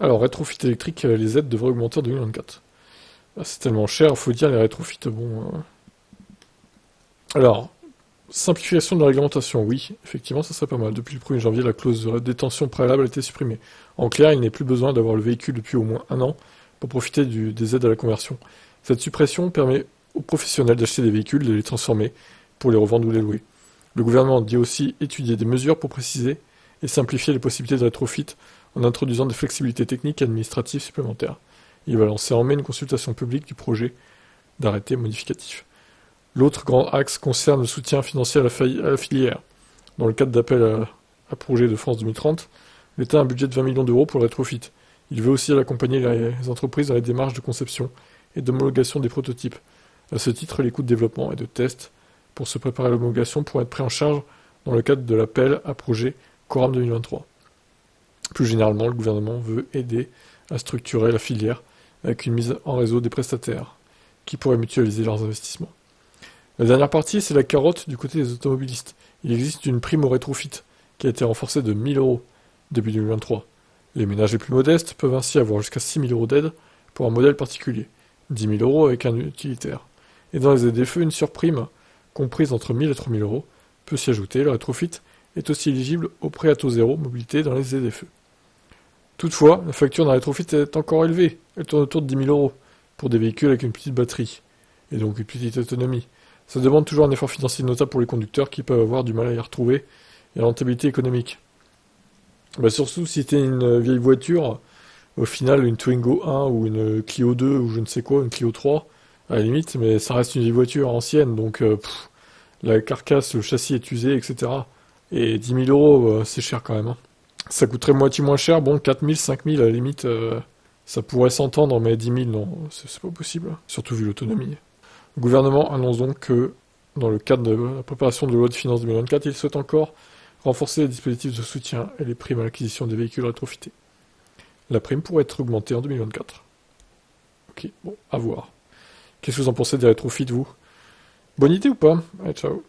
Alors, rétrofit électrique, les aides devraient augmenter en 2024. Ah, c'est tellement cher, faut dire, les rétrofits, bon... Alors, simplification de la réglementation, oui, effectivement, ça serait pas mal. Depuis le 1er janvier, la clause de détention préalable a été supprimée. En clair, il n'est plus besoin d'avoir le véhicule depuis au moins un an pour profiter des aides à la conversion. Cette suppression permet aux professionnels d'acheter des véhicules, de les transformer, pour les revendre ou les louer. Le gouvernement dit aussi étudier des mesures pour préciser et simplifier les possibilités de rétrofit en introduisant des flexibilités techniques et administratives supplémentaires. Il va lancer en mai une consultation publique du projet d'arrêté modificatif. L'autre grand axe concerne le soutien financier à la filière. Dans le cadre d'appel à projet de France 2030, l'État a un budget de 20 millions d'euros pour le rétrofit. Il veut aussi accompagner les entreprises dans les démarches de conception et d'homologation des prototypes. À ce titre, les coûts de développement et de test pour se préparer à l'homologation pourraient être pris en charge dans le cadre de l'appel à projet Coram 2023. Plus généralement, le gouvernement veut aider à structurer la filière avec une mise en réseau des prestataires qui pourraient mutualiser leurs investissements. La dernière partie, c'est la carotte du côté des automobilistes. Il existe une prime au rétrofit qui a été renforcée de 1 000 euros depuis 2023. Les ménages les plus modestes peuvent ainsi avoir jusqu'à 6 000 euros d'aide pour un modèle particulier, 10 000 euros avec un utilitaire. Et dans les ZFE, une surprime, comprise entre 1 000 et 3 000 euros, peut s'y ajouter. Le rétrofit est aussi éligible au prêt à taux zéro mobilité dans les ZFE. Toutefois, la facture d'un rétrofit est encore élevée. Elle tourne autour de 10 000 euros pour des véhicules avec une petite batterie et donc une petite autonomie. Ça demande toujours un effort financier notable pour les conducteurs qui peuvent avoir du mal à y retrouver et à la rentabilité économique. Surtout si c'était une vieille voiture, au final une Twingo 1 ou une Clio 2 ou je ne sais quoi, une Clio 3, à la limite, mais ça reste une vieille voiture ancienne, donc la carcasse, le châssis est usé, etc. Et 10 000 euros, c'est cher quand même. Hein. Ça coûterait moitié moins cher, bon, 4 000, 5 000 à la limite, ça pourrait s'entendre, mais 10 000, non, c'est pas possible, surtout vu l'autonomie. Le gouvernement annonce donc que, dans le cadre de la préparation de la loi de finances 2024, il souhaite encore renforcer les dispositifs de soutien et les primes à l'acquisition des véhicules rétrofités. La prime pourrait être augmentée en 2024. Ok, bon, à voir. Qu'est-ce que vous en pensez des rétrofits, vous? Bonne idée ou pas? Allez, ciao.